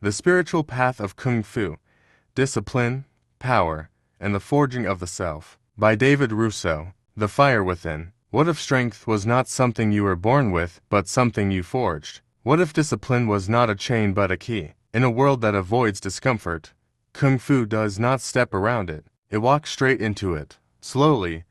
The Spiritual Path of Kung Fu, Discipline, Power, and the Forging of the Self, by David Rousseau. The Fire Within. What if strength was not something you were born with, but something you forged? What if discipline was not a chain but a key? In a world that avoids discomfort, Kung Fu does not step around it. It walks straight into it, slowly,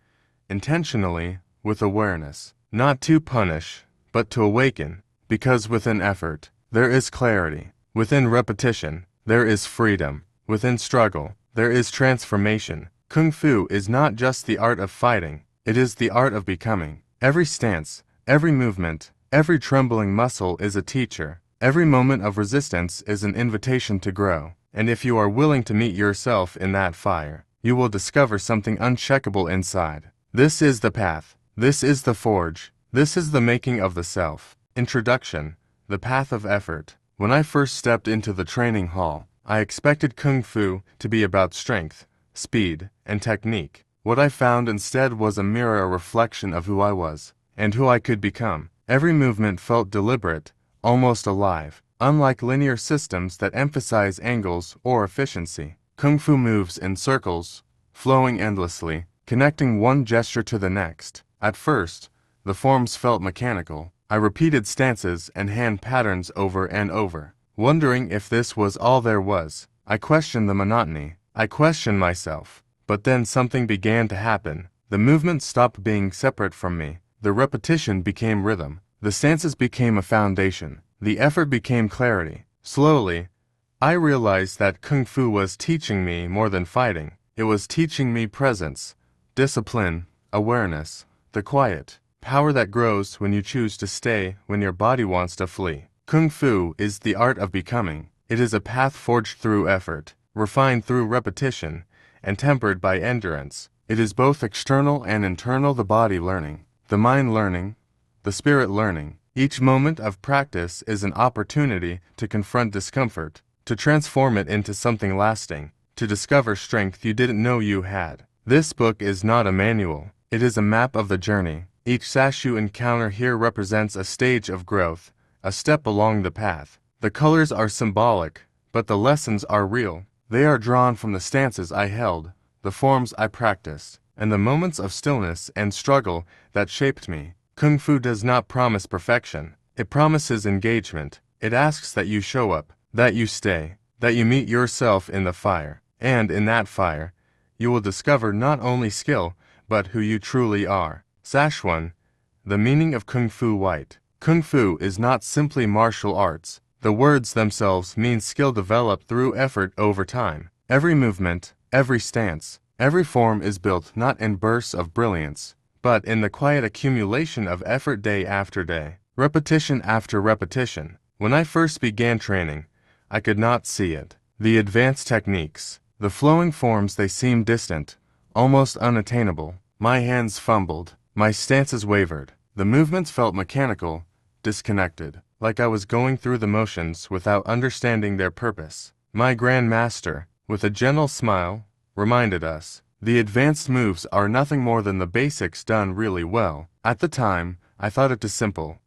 intentionally, with awareness. Not to punish, but to awaken, because within effort, there is clarity. Within repetition, there is freedom. Within struggle, there is transformation. Kung Fu is not just the art of fighting, it is the art of becoming. Every stance, every movement, every trembling muscle is a teacher. Every moment of resistance is an invitation to grow. And if you are willing to meet yourself in that fire, you will discover something uncheckable inside. This is the path. This is the forge. This is the making of the self. Introduction. The path of effort. When I first stepped into the training hall, I expected Kung Fu to be about strength, speed, and technique. What I found instead was a mirror reflection of who I was, and who I could become. Every movement felt deliberate, almost alive. Unlike linear systems that emphasize angles or efficiency, Kung Fu moves in circles, flowing endlessly, connecting one gesture to the next. At first, the forms felt mechanical. I repeated stances and hand patterns over and over, wondering if this was all there was. I questioned the monotony. I questioned myself. But then something began to happen. The movement stopped being separate from me. The repetition became rhythm. The stances became a foundation. The effort became clarity. Slowly, I realized that Kung Fu was teaching me more than fighting. It was teaching me presence, discipline, awareness, the quiet power that grows when you choose to stay when your body wants to flee. Kung Fu is the art of becoming. It is a path forged through effort, refined through repetition, and tempered by endurance. It is both external and internal, the body learning, the mind learning, the spirit learning. Each moment of practice is an opportunity to confront discomfort, to transform it into something lasting, to discover strength you didn't know you had. This book is not a manual. It is a map of the journey. Each sash you encounter here represents a stage of growth, a step along the path. The colors are symbolic, but the lessons are real. They are drawn from the stances I held, the forms I practiced, and the moments of stillness and struggle that shaped me. Kung Fu does not promise perfection. It promises engagement. It asks that you show up, that you stay, that you meet yourself in the fire. And in that fire, you will discover not only skill, but who you truly are. Sash 1. The meaning of Kung Fu White. Kung Fu is not simply martial arts. The words themselves mean skill developed through effort over time. Every movement, every stance, every form is built not in bursts of brilliance, but in the quiet accumulation of effort day after day, repetition after repetition. When I first began training, I could not see it. The advanced techniques, the flowing forms, they seemed distant, almost unattainable. My hands fumbled, my stances wavered. The movements felt mechanical, disconnected, like I was going through the motions without understanding their purpose. My Grand Master, with a gentle smile, reminded us, the advanced moves are nothing more than the basics done really well. At the time, I thought it too simple,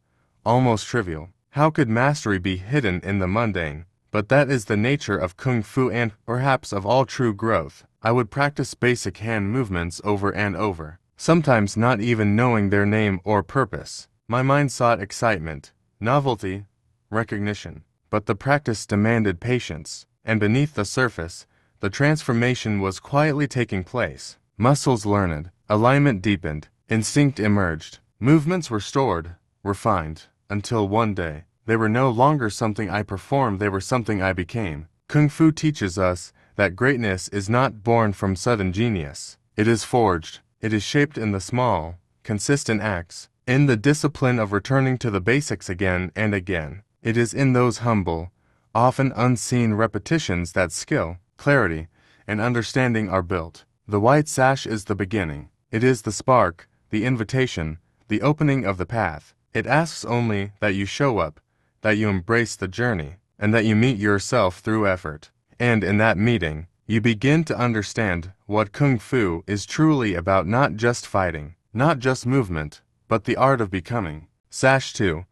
almost trivial. How could mastery be hidden in the mundane? But that is the nature of Kung Fu and, perhaps, of all true growth. I would practice basic hand movements over and over, sometimes not even knowing their name or purpose. My mind sought excitement, novelty, recognition. But the practice demanded patience, and beneath the surface, the transformation was quietly taking place. Muscles learned, alignment deepened, instinct emerged. Movements were stored, refined, until one day, they were no longer something I performed, they were something I became. Kung Fu teaches us that greatness is not born from sudden genius. It is forged. It is shaped in the small, consistent acts, in the discipline of returning to the basics again and again. It is in those humble, often unseen repetitions that skill, clarity, and understanding are built. The white sash is the beginning. It is the spark, the invitation, the opening of the path. It asks only that you show up, that you embrace the journey, and that you meet yourself through effort. And in that meeting, you begin to understand what Kung Fu is truly about, not just fighting, not just movement, but the art of becoming. Sash 2.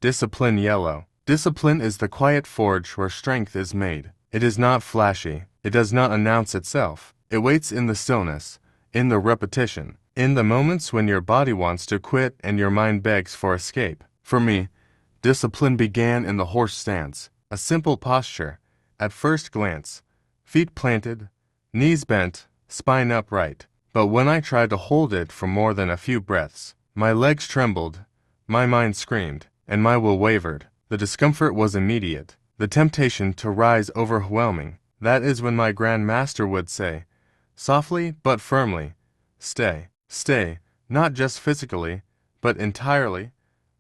Discipline Yellow. Discipline is the quiet forge where strength is made. It is not flashy. It does not announce itself. It waits in the stillness, in the repetition, in the moments when your body wants to quit and your mind begs for escape. For me, discipline began in the horse stance, a simple posture, at first glance, feet planted, knees bent, spine upright. But when I tried to hold it for more than a few breaths, my legs trembled, my mind screamed, and my will wavered. The discomfort was immediate, the temptation to rise overwhelming. That is when my Grand Master would say, softly but firmly, "Stay, stay, not just physically, but entirely,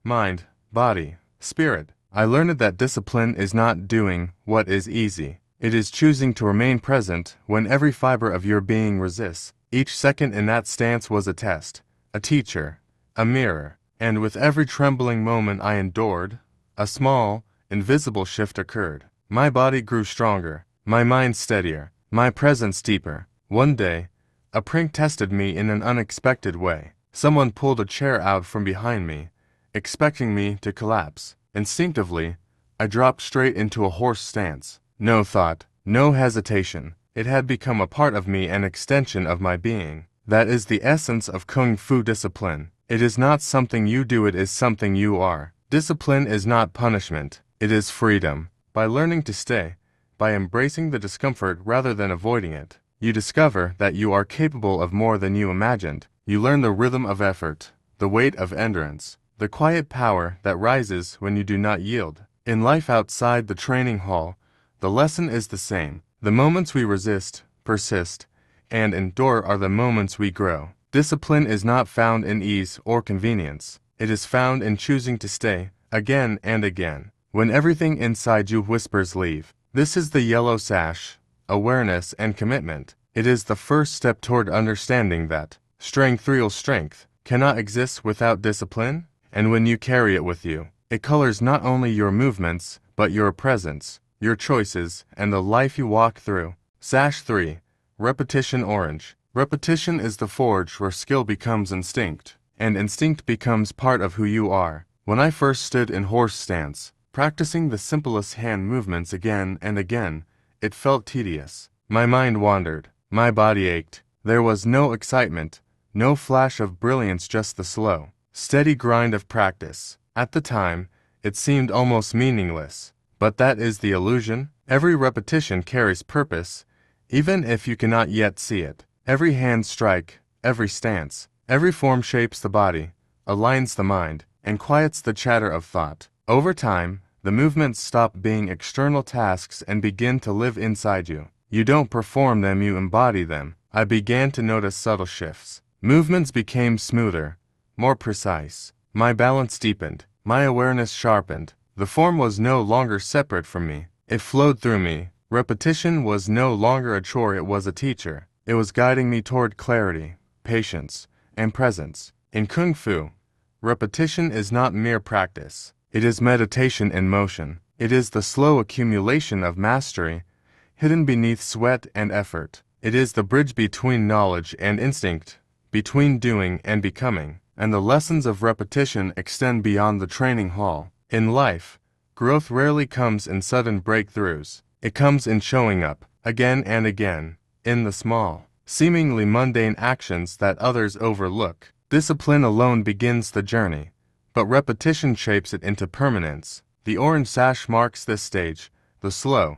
mind, body, spirit." I learned that discipline is not doing what is easy. It is choosing to remain present when every fiber of your being resists. Each second in that stance was a test, a teacher, a mirror, and with every trembling moment I endured, a small, invisible shift occurred. My body grew stronger, my mind steadier, my presence deeper. One day, a prank tested me in an unexpected way. Someone pulled a chair out from behind me, expecting me to collapse. Instinctively, I dropped straight into a horse stance. No thought, no hesitation. It had become a part of me, an extension of my being. That is the essence of Kung Fu discipline. It is not something you do, it is something you are. Discipline is not punishment, it is freedom. By learning to stay, by embracing the discomfort rather than avoiding it, you discover that you are capable of more than you imagined. You learn the rhythm of effort, the weight of endurance, the quiet power that rises when you do not yield. In life outside the training hall, the lesson is the same. The moments we resist, persist, and endure are the moments we grow. Discipline is not found in ease or convenience. It is found in choosing to stay, again and again, when everything inside you whispers leave. This is the yellow sash, awareness and commitment. It is the first step toward understanding that real strength cannot exist without discipline, and when you carry it with you, it colors not only your movements, but your presence, your choices, and the life you walk through. Sash 3. Repetition orange. Repetition is the forge where skill becomes instinct, and instinct becomes part of who you are. When I first stood in horse stance, practicing the simplest hand movements again and again, it felt tedious. My mind wandered, my body ached. There was no excitement, no flash of brilliance, just the slow, steady grind of practice. At the time, it seemed almost meaningless. But that is the illusion. Every repetition carries purpose, even if you cannot yet see it. Every hand strike, every stance, every form shapes the body, aligns the mind, and quiets the chatter of thought. Over time, the movements stop being external tasks and begin to live inside you. You don't perform them, you embody them. I began to notice subtle shifts. Movements became smoother, more precise. My balance deepened, my awareness sharpened. The form was no longer separate from me. It flowed through me. Repetition was no longer a chore, it was a teacher. It was guiding me toward clarity, patience, and presence. In Kung Fu, repetition is not mere practice. It is meditation in motion. It is the slow accumulation of mastery, hidden beneath sweat and effort. It is the bridge between knowledge and instinct, between doing and becoming. And the lessons of repetition extend beyond the training hall. In life, growth rarely comes in sudden breakthroughs. It comes in showing up, again and again, in the small, seemingly mundane actions that others overlook. Discipline alone begins the journey, but repetition shapes it into permanence. The orange sash marks this stage, the slow,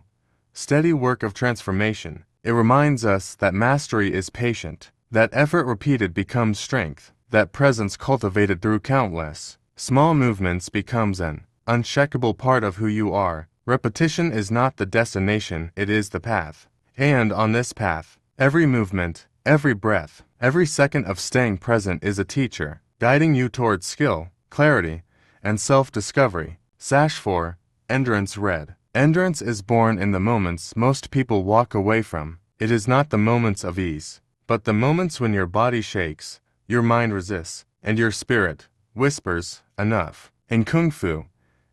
steady work of transformation. It reminds us that mastery is patient, that effort repeated becomes strength, that presence cultivated through countless small movements becomes an unshakable part of who you are. Repetition is not the destination, it is the path. And on this path, every movement, every breath, every second of staying present is a teacher, guiding you towards skill, clarity, and self-discovery. Sash 4. Endurance red. Endurance is born in the moments most people walk away from. It is not the moments of ease, but the moments when your body shakes, your mind resists, and your spirit whispers, enough. In Kung Fu,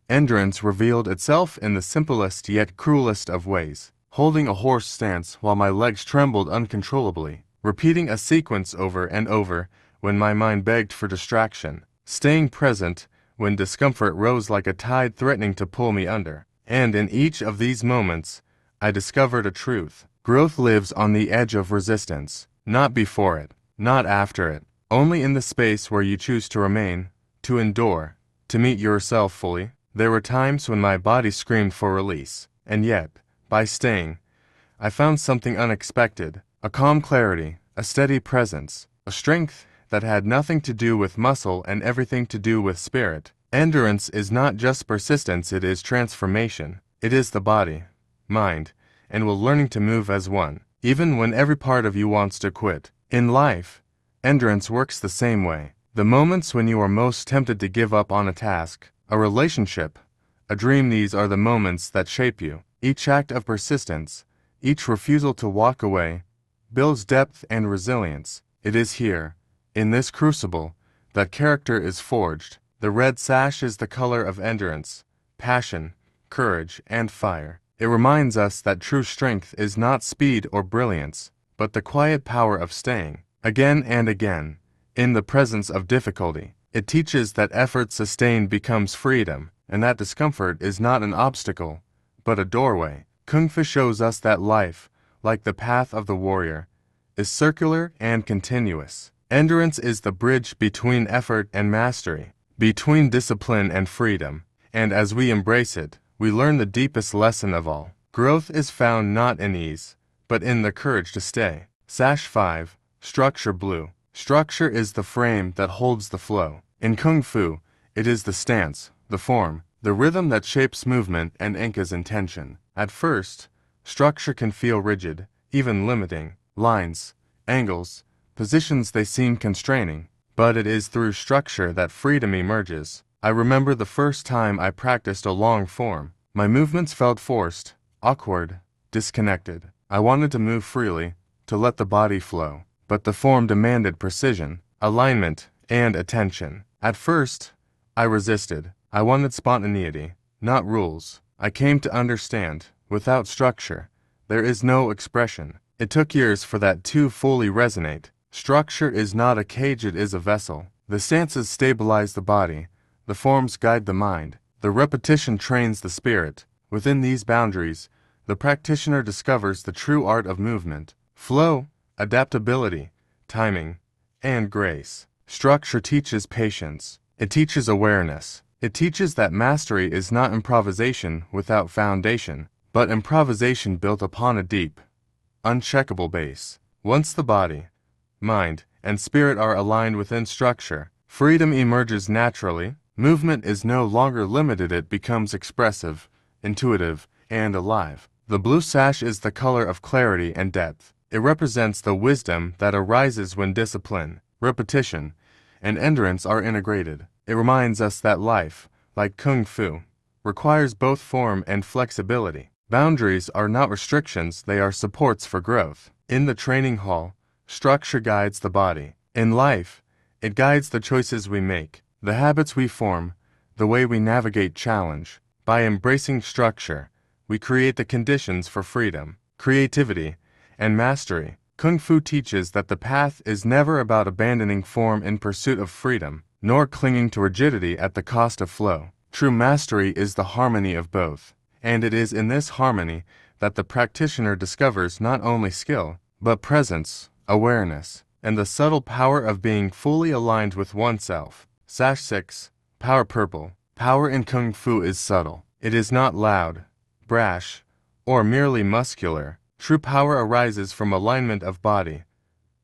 endurance revealed itself in the simplest yet cruelest of ways. Holding a horse stance while my legs trembled uncontrollably, repeating a sequence over and over when my mind begged for distraction, staying present when discomfort rose like a tide threatening to pull me under. And in each of these moments, I discovered a truth. Growth lives on the edge of resistance, not before it, not after it, only in the space where you choose to remain, to endure, to meet yourself fully. There were times when my body screamed for release, and yet, by staying, I found something unexpected, a calm clarity, a steady presence, a strength that had nothing to do with muscle and everything to do with spirit. Endurance is not just persistence, it is transformation. It is the body, mind, and will learning to move as one, even when every part of you wants to quit. In life, endurance works the same way. The moments when you are most tempted to give up on a task, a relationship, a dream, these are the moments that shape you. Each act of persistence, each refusal to walk away, builds depth and resilience. It is here, in this crucible, that character is forged. The red sash is the color of endurance, passion, courage, and fire. It reminds us that true strength is not speed or brilliance, but the quiet power of staying, again and again, in the presence of difficulty. It teaches that effort sustained becomes freedom, and that discomfort is not an obstacle, but a doorway. Kung Fu shows us that life, like the path of the warrior, is circular and continuous. Endurance is the bridge between effort and mastery, between discipline and freedom, and as we embrace it, we learn the deepest lesson of all. Growth is found not in ease, but in the courage to stay. Sash 5, Structure Blue. Structure is the frame that holds the flow. In Kung Fu, it is the stance, the form, the rhythm that shapes movement and anchors intention. At first, structure can feel rigid, even limiting. Lines, angles, positions, they seem constraining. But it is through structure that freedom emerges. I remember the first time I practiced a long form. My movements felt forced, awkward, disconnected. I wanted to move freely, to let the body flow. But the form demanded precision, alignment, and attention. At first, I resisted. I wanted spontaneity, not rules. I came to understand, without structure, there is no expression. It took years for that to fully resonate. Structure is not a cage, it is a vessel. The stances stabilize the body, the forms guide the mind, the repetition trains the spirit. Within these boundaries, the practitioner discovers the true art of movement, flow, adaptability, timing, and grace. Structure teaches patience. It teaches awareness. It teaches that mastery is not improvisation without foundation, but improvisation built upon a deep, uncheckable base. Once the body, mind, and spirit are aligned within structure, freedom emerges naturally. Movement is no longer limited, it becomes expressive, intuitive, and alive. The blue sash is the color of clarity and depth. It represents the wisdom that arises when discipline, repetition, and endurance are integrated. It reminds us that life, like Kung Fu, requires both form and flexibility. Boundaries are not restrictions, they are supports for growth. In the training hall, structure guides the body. In life, it guides the choices we make, the habits we form, the way we navigate challenge. By embracing structure, we create the conditions for freedom, creativity, and mastery. Kung Fu teaches that the path is never about abandoning form in pursuit of freedom, nor clinging to rigidity at the cost of flow. True mastery is the harmony of both, and it is in this harmony that the practitioner discovers not only skill, but presence, awareness, and the subtle power of being fully aligned with oneself. Sash 6, Power Purple. Power in Kung Fu is subtle. It is not loud, brash, or merely muscular. True power arises from alignment of body,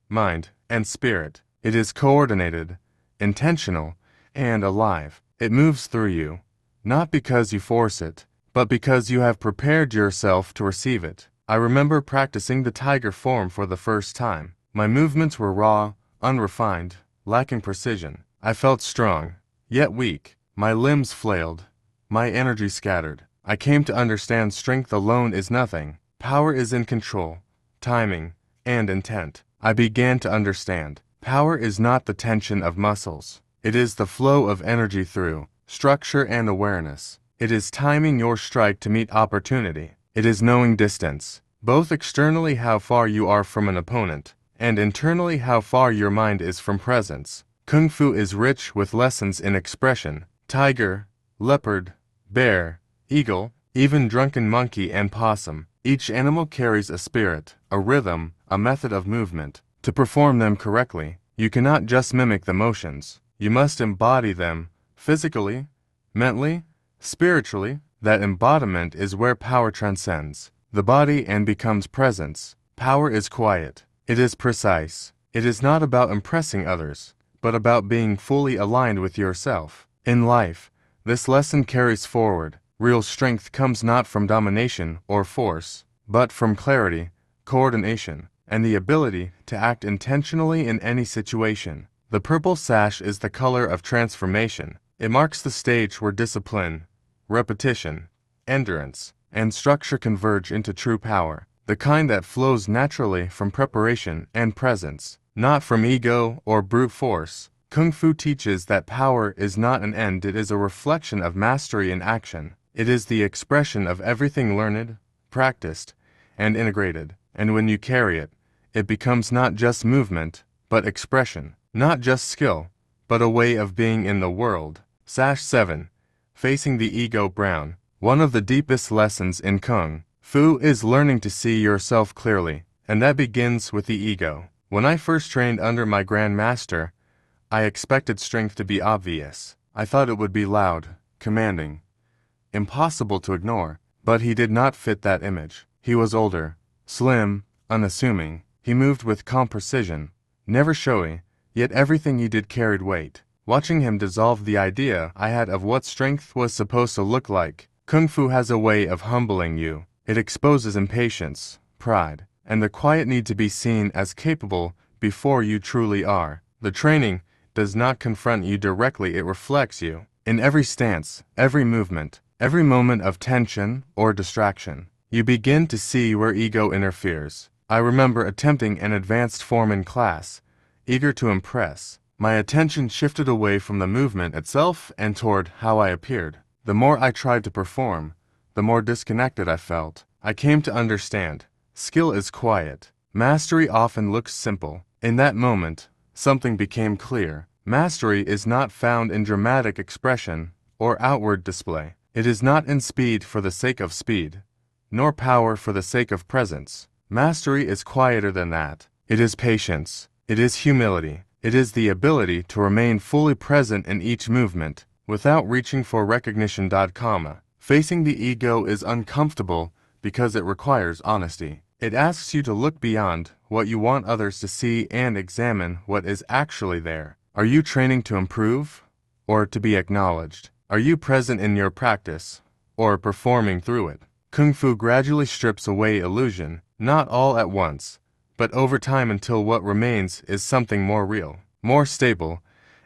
mind, and spirit. It is coordinated, intentional, and alive. It moves through you, not because you force it, but because you have prepared yourself to receive it. I remember practicing the tiger form for the first time. My movements were raw, unrefined, lacking precision. I felt strong, yet weak. My limbs flailed, my energy scattered. I came to understand strength alone is nothing. Power is in control, timing, and intent. I began to understand. Power is not the tension of muscles. It is the flow of energy through structure and awareness. It is timing your strike to meet opportunity. It is knowing distance, both externally how far you are from an opponent, and internally how far your mind is from presence. Kung Fu is rich with lessons in expression, Tiger, leopard, bear, eagle, even drunken monkey and possum. Each animal carries a spirit, a rhythm, a method of movement. To perform them correctly, you cannot just mimic the motions. You must embody them, physically, mentally, spiritually. That embodiment is where power transcends the body and becomes presence. Power is quiet. It is precise. It is not about impressing others, but about being fully aligned with yourself. In life, this lesson carries forward. Real strength comes not from domination or force, but from clarity, coordination, and the ability to act intentionally in any situation. The purple sash is the color of transformation. It marks the stage where discipline, repetition, endurance, and structure converge into true power, the kind that flows naturally from preparation and presence, not from ego or brute force. Kung Fu teaches that power is not an end, it is a reflection of mastery in action. It is the expression of everything learned, practiced, and integrated. And when you carry it, it becomes not just movement, but expression. Not just skill, but a way of being in the world. Sash 7. Facing the Ego. Brown. One of the deepest lessons in Kung Fu is learning to see yourself clearly, and that begins with the ego. When I first trained under my Grand Master, I expected strength to be obvious. I thought it would be loud, commanding, impossible to ignore, but he did not fit that image. He was older, slim, unassuming. He moved with calm precision, never showy, yet everything he did carried weight. Watching him dissolved the idea I had of what strength was supposed to look like. Kung Fu has a way of humbling you. It exposes impatience, pride, and the quiet need to be seen as capable before you truly are. The training does not confront you directly, it reflects you. In every stance, every movement, every moment of tension or distraction, you begin to see where ego interferes. I remember attempting an advanced form in class, eager to impress. My attention shifted away from the movement itself and toward how I appeared. The more I tried to perform, the more disconnected I felt. I came to understand, skill is quiet. Mastery often looks simple. In that moment, something became clear. Mastery is not found in dramatic expression or outward display. It is not in speed for the sake of speed, nor power for the sake of presence. Mastery is quieter than that. It is patience. It is humility. It is the ability to remain fully present in each movement, without reaching for recognition. Facing the ego is uncomfortable because it requires honesty. It asks you to look beyond what you want others to see and examine what is actually there. Are you training to improve or to be acknowledged? Are you present in your practice or performing through it? Kung Fu gradually strips away illusion, not all at once, but over time, until what remains is something more real, more stable,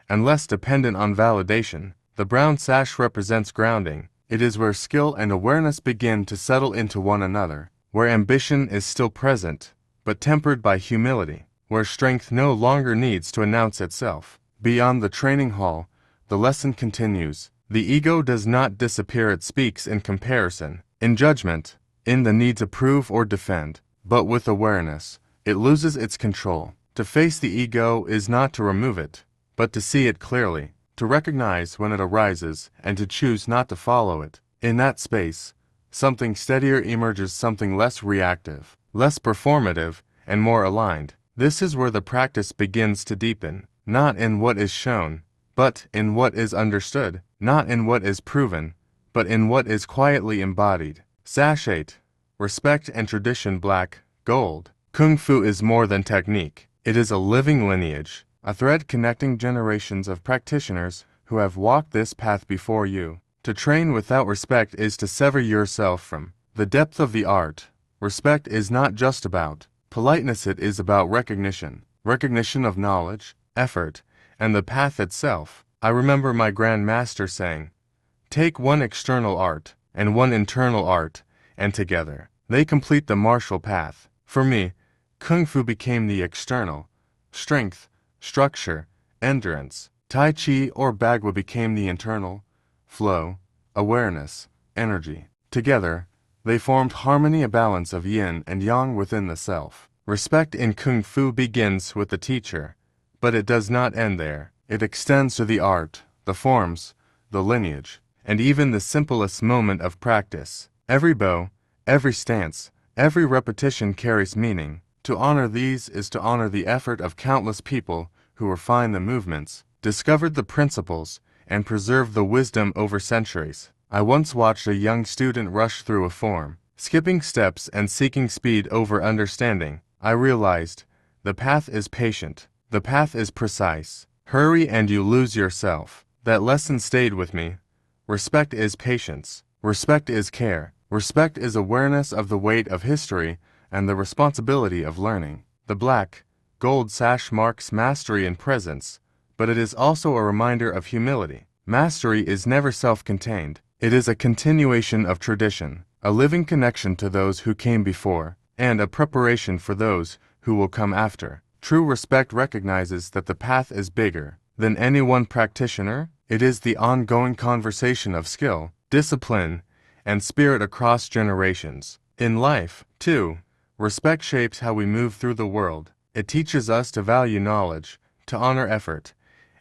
and less dependent on validation. The brown sash represents grounding. It is where skill and awareness begin to settle into one another, where ambition is still present, but tempered by humility, where strength no longer needs to announce itself. Beyond the training hall, the lesson continues. The ego does not disappear, it speaks in comparison, in judgment, in the need to prove or defend, but with awareness. It loses its control. To face the ego is not to remove it, but to see it clearly, to recognize when it arises, and to choose not to follow it. In that space, something steadier emerges, something less reactive, less performative, and more aligned. This is where the practice begins to deepen, not in what is shown, but in what is understood, not in what is proven, but in what is quietly embodied. Sash 8. Respect and tradition. Black, gold. Kung Fu is more than technique. It is a living lineage, a thread connecting generations of practitioners who have walked this path before you. To train without respect is to sever yourself from the depth of the art. Respect is not just about politeness, it is about recognition. Recognition of knowledge, effort, and the path itself. I remember my Grand Master saying, "Take one external art and one internal art, and together they complete the martial path." For me, Kung Fu became the external. Strength, structure, endurance. Tai Chi or Bagua became the internal. Flow, awareness, energy. Together, they formed harmony, a balance of yin and yang within the self. Respect in Kung Fu begins with the teacher, but it does not end there. It extends to the art, the forms, the lineage, and even the simplest moment of practice. Every bow, every stance, every repetition carries meaning. To honor these is to honor the effort of countless people who refined the movements, discovered the principles, and preserved the wisdom over centuries. I once watched a young student rush through a form, skipping steps and seeking speed over understanding. I realized, the path is patient, the path is precise. Hurry and you lose yourself. That lesson stayed with me. Respect is patience. Respect is care. Respect is awareness of the weight of history and the responsibility of learning. The black, gold sash marks mastery and presence, but it is also a reminder of humility. Mastery is never self-contained. It is a continuation of tradition, a living connection to those who came before, and a preparation for those who will come after. True respect recognizes that the path is bigger than any one practitioner. It is the ongoing conversation of skill, discipline, and spirit across generations. In life, too, respect shapes how we move through the world. It teaches us to value knowledge, to honor effort,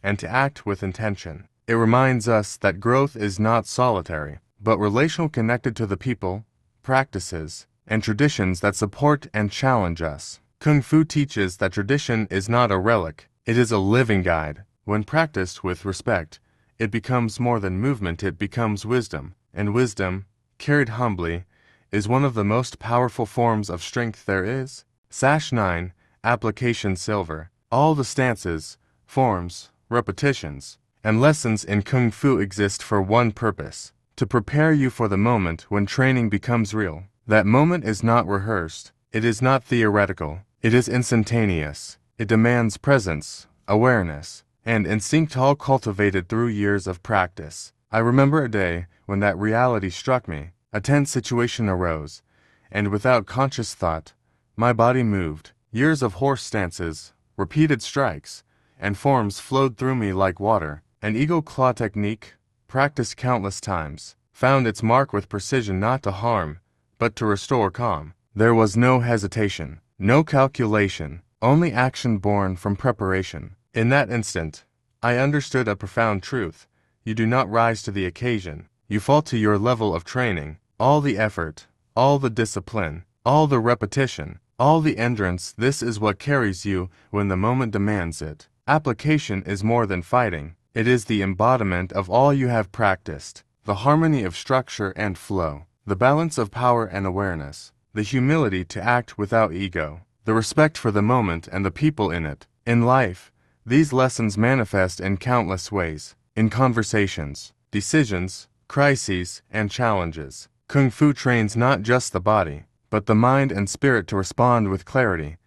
and to act with intention. It reminds us that growth is not solitary, but relational, connected to the people, practices, and traditions that support and challenge us. Kung Fu teaches that tradition is not a relic, it is a living guide. When practiced with respect, it becomes more than movement, it becomes wisdom, and wisdom, carried humbly, is one of the most powerful forms of strength there is. Sash 9, Application Silver. All the stances, forms, repetitions, and lessons in Kung Fu exist for one purpose: to prepare you for the moment when training becomes real. That moment is not rehearsed, it is not theoretical, it is instantaneous. It demands presence, awareness, and instinct, all cultivated through years of practice. I remember a day when that reality struck me. A tense situation arose, and without conscious thought, my body moved. Years of horse stances, repeated strikes, and forms flowed through me like water. An eagle claw technique, practiced countless times, found its mark with precision, not to harm, but to restore calm. There was no hesitation, no calculation, only action born from preparation. In that instant, I understood a profound truth. You do not rise to the occasion. You fall to your level of training. All the effort, all the discipline, all the repetition, all the endurance, this is what carries you when the moment demands it. Application is more than fighting. It is the embodiment of all you have practiced, the harmony of structure and flow, the balance of power and awareness, the humility to act without ego, the respect for the moment and the people in it. In life, these lessons manifest in countless ways, in conversations, decisions, crises, and challenges. Kung Fu trains not just the body, but the mind and spirit to respond with clarity,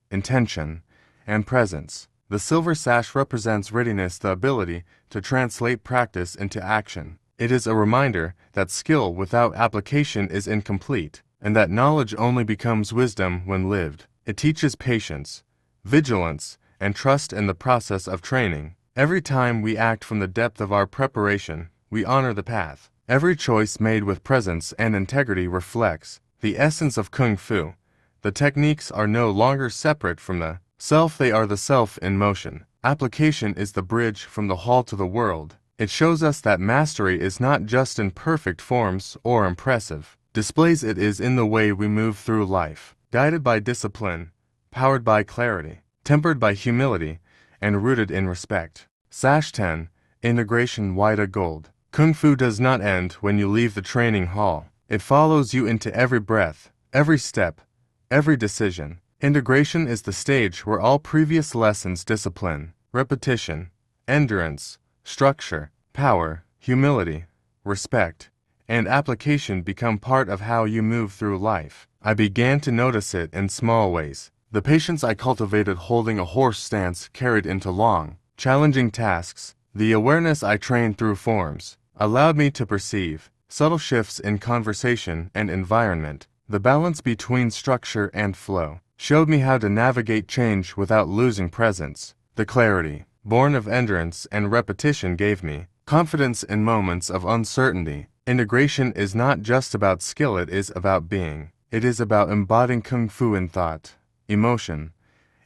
intention, and presence. The silver sash represents readiness, the ability to translate practice into action. It is a reminder that skill without application is incomplete, and that knowledge only becomes wisdom when lived. It teaches patience, vigilance, and trust in the process of training. Every time we act from the depth of our preparation, we honor the path. Every choice made with presence and integrity reflects the essence of Kung Fu. The techniques are no longer separate from the self, they are the self in motion. Application is the bridge from the hall to the world. It shows us that mastery is not just in perfect forms or impressive displays, it is in the way we move through life, guided by discipline, powered by clarity, tempered by humility, and rooted in respect. Sash 10, Integration White Gold. Kung Fu does not end when you leave the training hall. It follows you into every breath, every step, every decision. Integration is the stage where all previous lessons, discipline, repetition, endurance, structure, power, humility, respect, and application become part of how you move through life. I began to notice it in small ways. The patience I cultivated holding a horse stance carried into long, challenging tasks. The awareness I trained through forms allowed me to perceive subtle shifts in conversation and environment. The balance between structure and flow showed me how to navigate change without losing presence. The clarity, born of endurance and repetition, gave me confidence in moments of uncertainty. Integration is not just about skill, it is about being. It is about embodying Kung Fu in thought, emotion,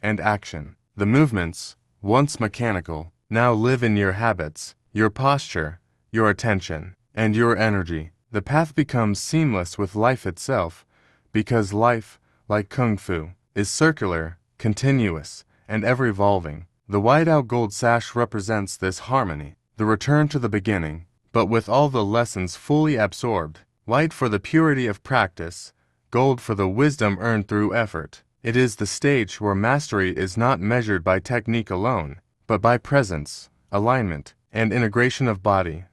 and action. The movements, once mechanical, now live in your habits, your posture, your attention, and your energy. The path becomes seamless with life itself, because life, like Kung Fu, is circular, continuous, and ever-evolving. The white-out gold sash represents this harmony, the return to the beginning, but with all the lessons fully absorbed. White for the purity of practice, gold for the wisdom earned through effort. It is the stage where mastery is not measured by technique alone, but by presence, alignment, and integration of body,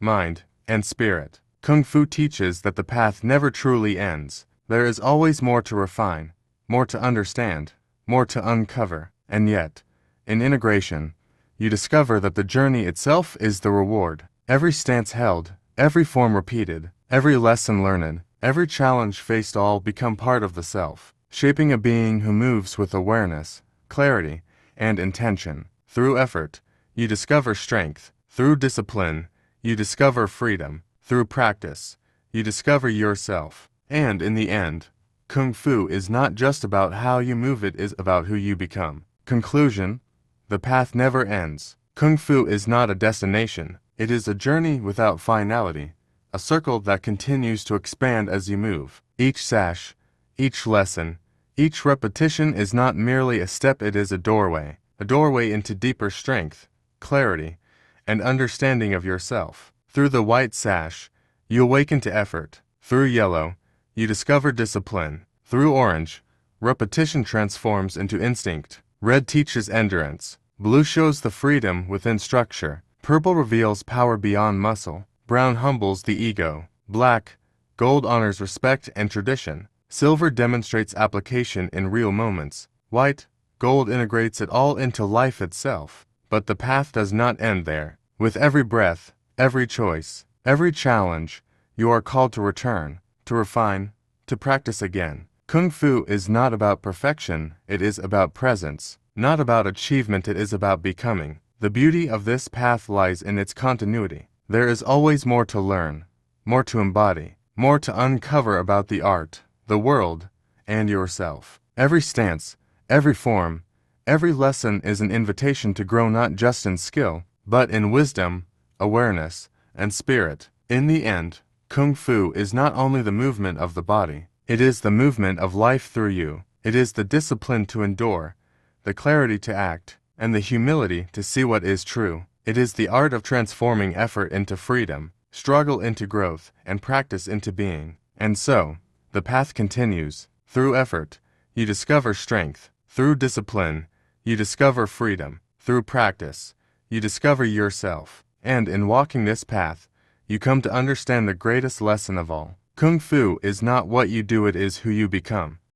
mind, and spirit. Kung Fu teaches that the path never truly ends. There is always more to refine, more to understand, more to uncover, and yet, in integration, you discover that the journey itself is the reward. Every stance held, every form repeated, every lesson learned, every challenge faced all become part of the self, shaping a being who moves with awareness, clarity, and intention. Through effort, you discover strength. Through discipline, you discover freedom. Through practice, you discover yourself. And in the end, Kung Fu is not just about how you move, it is about who you become. Conclusion: the path never ends. Kung Fu is not a destination, it is a journey without finality, a circle that continues to expand as you move. Each sash, each lesson, each repetition is not merely a step, it is a doorway into deeper strength, clarity, and understanding of yourself. Through the white sash, you awaken to effort. Through yellow, you discover discipline. Through orange, repetition transforms into instinct. Red teaches endurance. Blue shows the freedom within structure. Purple reveals power beyond muscle. Brown humbles the ego. Black, gold honors respect and tradition. Silver demonstrates application in real moments. White, gold integrates it all into life itself. But the path does not end there. With every breath, every choice, every challenge, you are called to return, to refine, to practice again. Kung Fu is not about perfection, it is about presence. Not about achievement, it is about becoming. The beauty of this path lies in its continuity. There is always more to learn, more to embody, more to uncover about the art, the world, and yourself. Every stance, every form, every lesson is an invitation to grow not just in skill, but in wisdom, awareness, and spirit. In the end, Kung Fu is not only the movement of the body, it is the movement of life through you. It is the discipline to endure, the clarity to act, and the humility to see what is true. It is the art of transforming effort into freedom, struggle into growth, and practice into being. And so, the path continues. Through effort, you discover strength. Through discipline, you discover freedom. Through practice, you discover yourself. And in walking this path, you come to understand the greatest lesson of all. Kung Fu is not what you do, it is who you become.